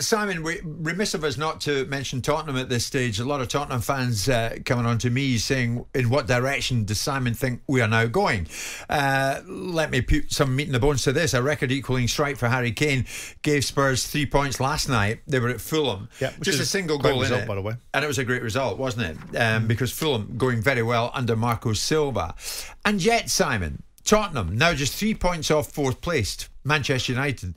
Simon, remiss of us not to mention Tottenham at this stage. A lot of Tottenham fans coming on to me saying, in what direction does Simon think we are now going? Let me put some meat in the bones to this. A record-equalling strike for Harry Kane gave Spurs 3 points last night. They were at Fulham. Yeah, just a single goal result, in it, by the way. And it was a great result, wasn't it? Because Fulham going very well under Marco Silva. And yet, Simon, Tottenham now just 3 points off fourth placed Manchester United,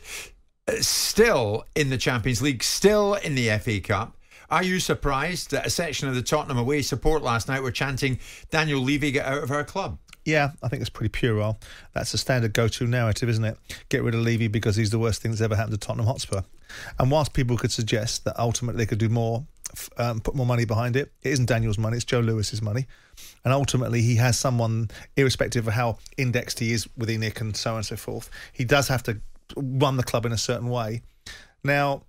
still in the Champions League, still in the FA Cup. Are you surprised that a section of the Tottenham away support last night were chanting, Daniel Levy, get out of our club? Yeah, I think it's pretty puerile. That's the standard go-to narrative, isn't it? Get rid of Levy because he's the worst thing that's ever happened to Tottenham Hotspur. And whilst people could suggest that ultimately they could do more, put more money behind it, it isn't Daniel's money, it's Joe Lewis's money. And ultimately he has someone, irrespective of how indexed he is with Erik and so on and so forth, he does have to run the club in a certain way. Now,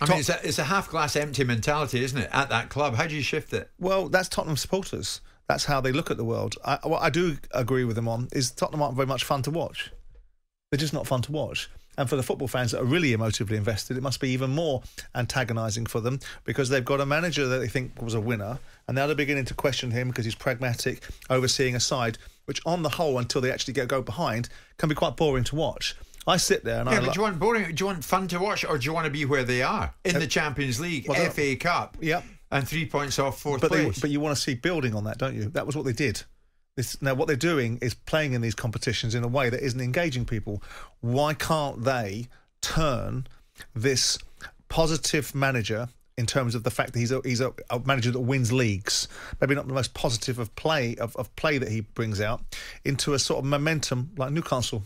I mean, it's a half glass empty mentality, isn't it, at that club? How do you shift it? Well, that's Tottenham supporters. That's how they look at the world. What I do agree with them on is Tottenham aren't very much fun to watch. They're just not fun to watch. And for the football fans that are really emotively invested, it must be even more antagonising for them because they've got a manager that they think was a winner, and now they're beginning to question him because he's pragmatic, overseeing a side which, on the whole, until they actually go behind, can be quite boring to watch. I sit there and but do you want boring? Do you want fun to watch, or do you want to be where they are in the Champions League, FA Cup, and 3 points off fourth place? But you want to see building on that, don't you? That was what they did. Now, what they're doing is playing in these competitions in a way that isn't engaging people. Why can't they turn this positive manager, in terms of the fact that he's a manager that wins leagues, maybe not the most positive of play that he brings out, into a sort of momentum like Newcastle?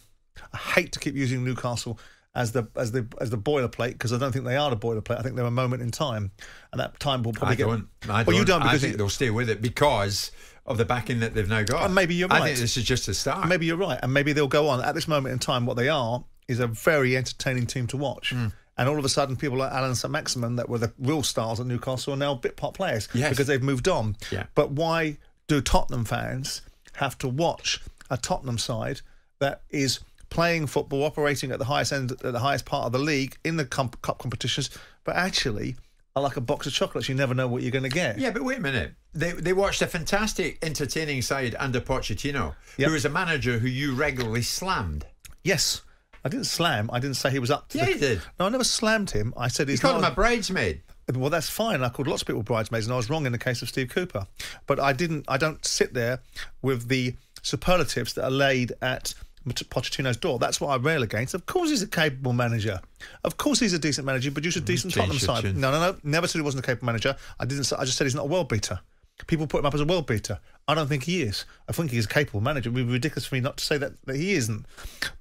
I hate to keep using Newcastle as the boilerplate because I don't think they are the boilerplate. I think they're a moment in time, and that time will probably You don't, because I think they'll stay with it because of the backing that they've now got. And maybe you're right. I think this is just a start. Maybe you're right, and maybe they'll go on. At this moment in time, what they are is a very entertaining team to watch. And all of a sudden, people like Alan St-Maximin, that were the real stars at Newcastle, are now bit-pot players because they've moved on. Yeah. But why do Tottenham fans have to watch a Tottenham side that is playing football, operating at the highest end, at the highest part of the league in the cup competitions, but actually are like a box of chocolates? You never know what you're going to get. Yeah, but wait a minute. They watched a fantastic, entertaining side under Pochettino, who is a manager who you regularly slammed. Yes. I didn't slam. I didn't say he was up to you did. No, I never slammed him. I said he's not... You called him a bridesmaid. Well, that's fine. I called lots of people bridesmaids, and I was wrong in the case of Steve Cooper. But I don't sit there with the superlatives that are laid at Pochettino's door. That's what I rail against. Of course he's a capable manager. Of course he's a decent manager. He produced a decent Tottenham side. No. Never said he wasn't a capable manager. I just said he's not a world beater. People put him up as a world beater. I don't think he is. I think he's a capable manager. It would be ridiculous for me not to say that he isn't.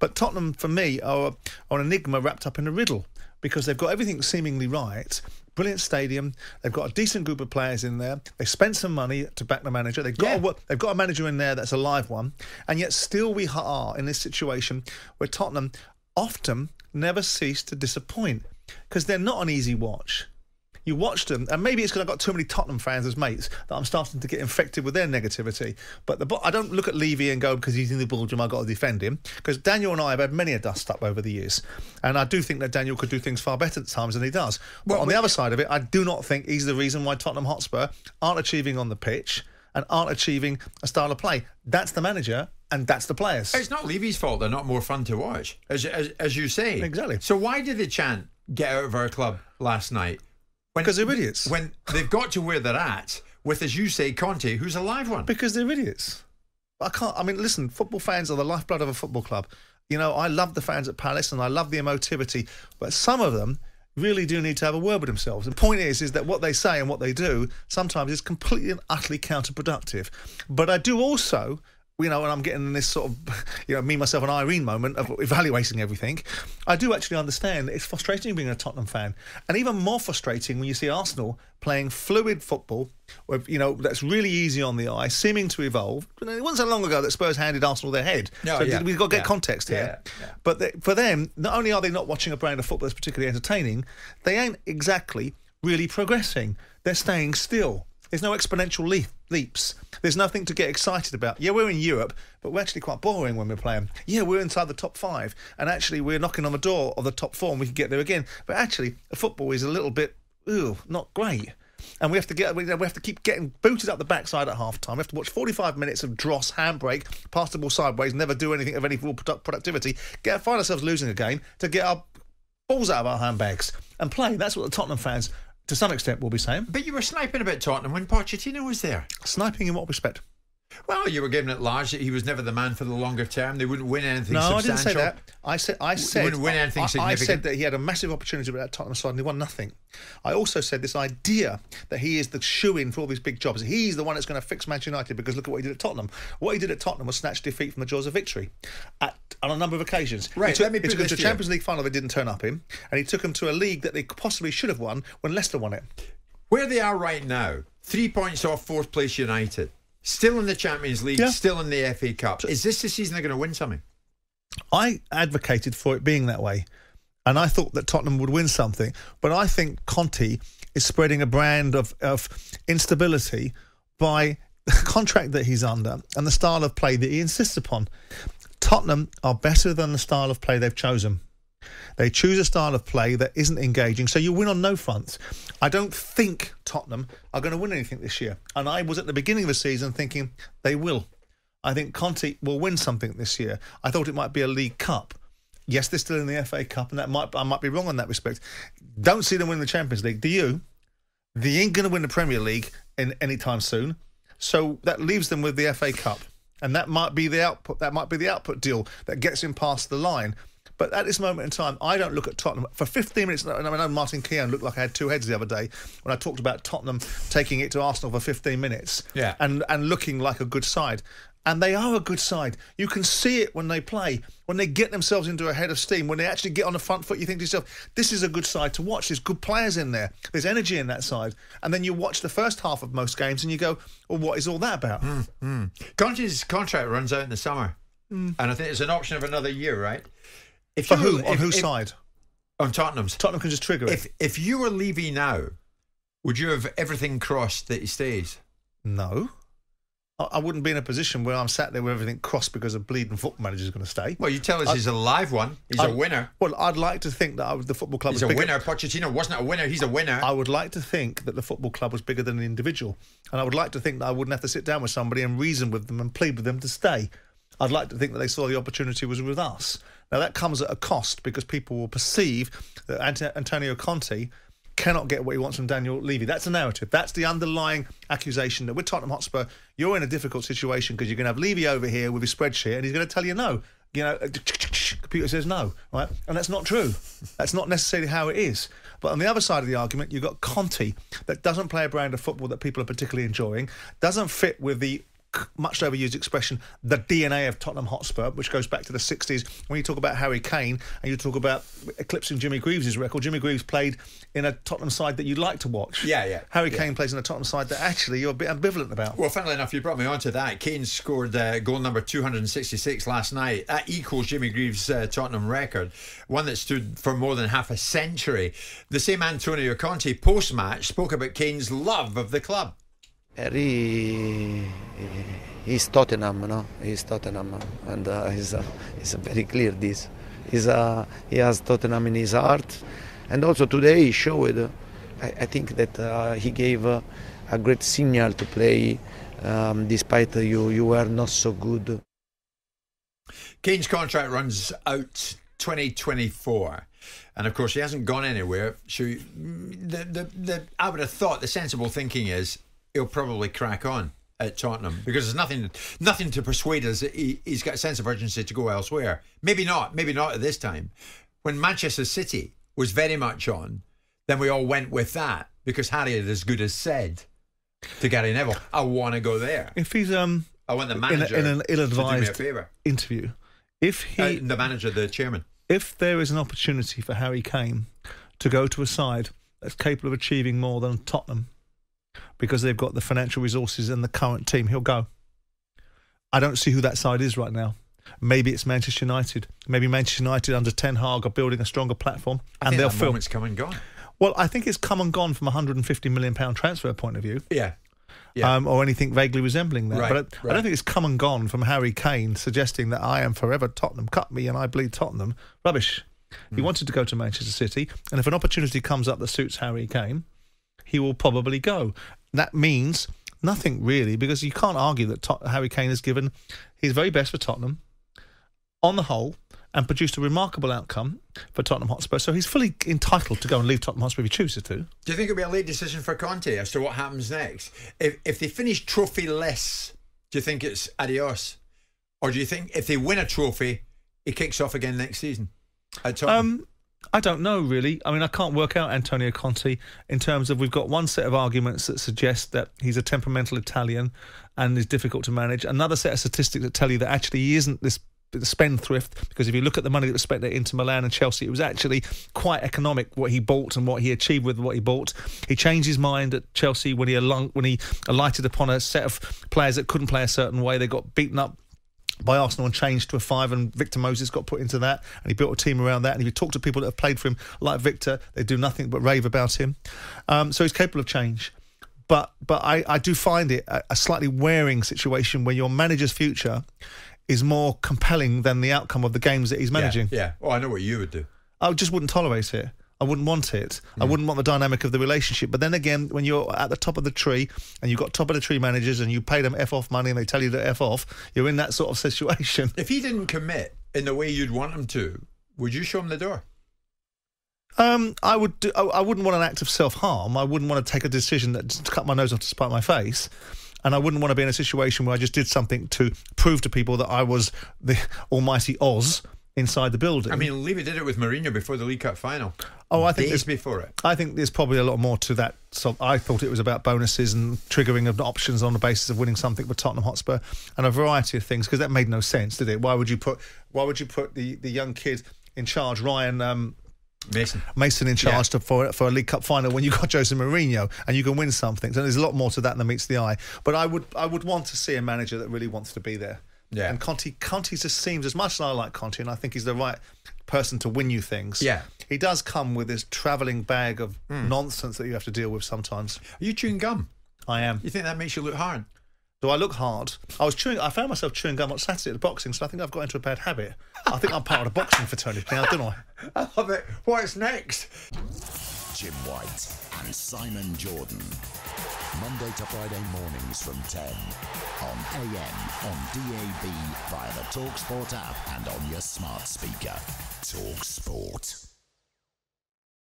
But Tottenham, for me, are an enigma wrapped up in a riddle because they've got everything seemingly right. Brilliant stadium. They've got a decent group of players in there. They spent some money to back the manager. They've got a manager in there that's a live one. And yet still we are in this situation where Tottenham often never cease to disappoint because they're not an easy watch. You watch them, and maybe it's because I've got too many Tottenham fans as mates that I'm starting to get infected with their negativity. But I don't look at Levy and go, because he's in the Belgium, I've got to defend him. Because Daniel and I have had many a dust-up over the years. And I do think that Daniel could do things far better at times than he does. But on the other side of it, I do not think he's the reason why Tottenham Hotspur aren't achieving on the pitch and aren't achieving a style of play. That's the manager, and that's the players. It's not Levy's fault they're not more fun to watch, as you say. Exactly. So why did they chant, get out of our club last night? Because they're idiots. When they've got to where they're at with, as you say, Conte, who's a live one. Because they're idiots. Listen, football fans are the lifeblood of a football club. You know, I love the fans at Palace and I love the emotivity, but some of them really do need to have a word with themselves. The point is that what they say and what they do sometimes is completely and utterly counterproductive. But I do also... and I'm getting in this sort of, me, myself and Irene moment of evaluating everything. I do actually understand that it's frustrating being a Tottenham fan. And even more frustrating when you see Arsenal playing fluid football, that's really easy on the eye, seeming to evolve. It wasn't so long ago that Spurs handed Arsenal their head. We've got to get context here. Yeah. But for them, not only are they not watching a brand of football that's particularly entertaining, they ain't exactly really progressing. They're staying still. There's no exponential leaps. There's nothing to get excited about. Yeah, we're in Europe, but we're actually quite boring when we're playing. Yeah, we're inside the top 5, and actually we're knocking on the door of the top 4, and we can get there again. But actually, football is a little bit, not great. And we have to keep getting booted up the backside at half time. We have to watch 45 minutes of dross, handbrake, pass the ball sideways, never do anything of any real productivity, find ourselves losing a game to get our balls out of our handbags and play. That's what the Tottenham fans, to some extent, will be saying. But you were sniping about Tottenham when Pochettino was there. Sniping in what respect? Well, you were giving it large that he was never the man for the longer term. They wouldn't win anything substantial. No, I didn't say that. I said wouldn't win anything significant. I said that he had a massive opportunity with that Tottenham side and he won nothing. I also said this idea that he is the shoe-in for all these big jobs. He's the one that's going to fix Manchester United because look at what he did at Tottenham. What he did at Tottenham was snatch defeat from the jaws of victory on a number of occasions. Right, he took him to a Champions League final they didn't turn up in, and he took him to a league that they possibly should have won when Leicester won it. Where they are right now, 3 points off 4th place United. Still in the Champions League, still in the FA Cup. Is this the season they're going to win something? I advocated for it being that way, and I thought that Tottenham would win something. But I think Conte is spreading a brand of instability by the contract that he's under and the style of play that he insists upon. Tottenham are better than the style of play they've chosen. They choose a style of play that isn't engaging, so you win on no fronts. I don't think Tottenham are going to win anything this year. And I was at the beginning of the season thinking they will. I think Conte will win something this year. I thought it might be a League Cup. Yes, they're still in the FA Cup, and I might be wrong in that respect. Don't see them win the Champions League, do you? They ain't going to win the Premier League anytime soon. So that leaves them with the FA Cup. And that might be the output. That might be the output deal that gets him past the line. But at this moment in time, I don't look at Tottenham. For 15 minutes, and I know Martin Keown looked like I had two heads the other day when I talked about Tottenham taking it to Arsenal for 15 minutes and looking like a good side. And they are a good side. You can see it when they play, when they get themselves into a head of steam, when they actually get on the front foot, you think to yourself, this is a good side to watch. There's good players in there. There's energy in that side. And then you watch the first half of most games and you go, well, what is all that about? Conte's contract runs out in the summer. And I think it's an option of another year, right? For who? On whose side? On Tottenham's. Tottenham can just trigger it. If you were Levy now, would you have everything crossed that he stays? No. I wouldn't be in a position where I'm sat there with everything crossed because a bleeding football manager is going to stay. Well, you tell us he's a live one. He's a winner. Well, I'd like to think that the football club was bigger. He's a winner. Pochettino wasn't a winner. He's a winner. I would like to think that the football club was bigger than an individual. And I would like to think that I wouldn't have to sit down with somebody and reason with them and plead with them to stay. I'd like to think that they saw the opportunity was with us. Now, that comes at a cost because people will perceive that Antonio Conte cannot get what he wants from Daniel Levy. That's the narrative. That's the underlying accusation that with Tottenham Hotspur, you're in a difficult situation because you're going to have Levy over here with his spreadsheet and he's going to tell you no. You know, computer says no, right? And that's not true. That's not necessarily how it is. But on the other side of the argument, you've got Conte that doesn't play a brand of football that people are particularly enjoying, doesn't fit with the much overused expression, the DNA of Tottenham Hotspur, which goes back to the 60s. When you talk about Harry Kane and you talk about eclipsing Jimmy Greaves' record, Jimmy Greaves played in a Tottenham side that you'd like to watch. Harry Kane plays in a Tottenham side that actually you're a bit ambivalent about. Well, funnily enough, you brought me on to that. Kane scored goal number 266 last night. That equals Jimmy Greaves' Tottenham record, one that stood for more than half a century. The same Antonio Conte, post-match, spoke about Kane's love of the club. Harry is Tottenham, no? He's Tottenham, and it's very clear this. He has Tottenham in his heart, and also today he showed. I think that he gave a great signal to play, despite you were not so good. Kane's contract runs out 2024. And of course, he hasn't gone anywhere. So I would have thought the sensible thinking is he'll probably crack on at Tottenham because there's nothing to persuade us that he's got a sense of urgency to go elsewhere. Maybe not at this time. When Manchester City was very much on, then we all went with that because Harry had as good as said to Gary Neville, I want to go there. If he's I want the manager in an ill-advised to do me a favour. Interview, the chairman. If there is an opportunity for Harry Kane to go to a side that's capable of achieving more than Tottenham, because they've got the financial resources and the current team, he'll go. I don't see who that side is right now. Maybe it's Manchester United. Maybe Manchester United under Ten Hag are building a stronger platform, and they'll feel it's come and gone. Well, I think it's come and gone from a £150 million transfer point of view. Yeah. or anything vaguely resembling that. Right, But I don't think it's come and gone from Harry Kane suggesting that I am forever Tottenham, cut me and I bleed Tottenham. Rubbish. He wanted to go to Manchester City, and if an opportunity comes up that suits Harry Kane, he will probably go. That means nothing really, because you can't argue that Harry Kane has given his very best for Tottenham on the whole and produced a remarkable outcome for Tottenham Hotspur. So he's fully entitled to go and leave Tottenham Hotspur if he chooses to. Do you think it'll be a late decision for Conte as to what happens next? If they finish trophyless, do you think it's adios? Or do you think if they win a trophy, he kicks off again next season at Tottenham? I don't know, really. I mean, I can't work out Antonio Conte in terms of we've got one set of arguments that suggest that he's a temperamental Italian and is difficult to manage. Another set of statistics that tell you that actually he isn't this spendthrift, because if you look at the money that was spent at Inter Milan and Chelsea, it was actually quite economic what he bought and what he achieved with what he bought. He changed his mind at Chelsea when he alighted upon a set of players that couldn't play a certain way. They got beaten up by Arsenal and changed to a 5, and Victor Moses got put into that, and he built a team around that. And if you talk to people that have played for him like Victor, they do nothing but rave about him. So he's capable of change. But I do find it a slightly wearing situation where your manager's future is more compelling than the outcome of the games that he's managing. Yeah. Oh, I know what you would do. I just wouldn't tolerate it. I wouldn't want it. I wouldn't want the dynamic of the relationship. But then again, when you're at the top of the tree and you've got top of the tree managers and you pay them F off money and they tell you to F off, you're in that sort of situation. If he didn't commit in the way you'd want him to, would you show him the door? I wouldn't want an act of self-harm. I wouldn't want to take a decision that to cut my nose off to spite my face. And I wouldn't want to be in a situation where I just did something to prove to people that I was the almighty Oz inside the building. I mean, Levy did it with Mourinho before the League Cup final. Oh, I think days before it. I think there's probably a lot more to that. So I thought it was about bonuses and triggering of options on the basis of winning something with Tottenham Hotspur and a variety of things, because that made no sense, did it? Why would you put the young kid in charge, Ryan Mason in charge for a League Cup final when you got Jose Mourinho and you can win something? So there's a lot more to that than meets the eye. But I would want to see a manager that really wants to be there. Yeah. And Conte just seems, as much as I like Conte and I think he's the right person to win you things, he does come with this travelling bag of nonsense that you have to deal with sometimes. Are you chewing gum? I am. You think that makes you look hard? Do I look hard? I found myself chewing gum on Saturday at the boxing, so I think I've got into a bad habit. I think I'm part of the boxing fraternity now, don't I? I love it. What's next? Jim White and Simon Jordan. Monday to Friday mornings from 10 on AM, on DAB, via the talkSPORT app and on your smart speaker. talkSPORT.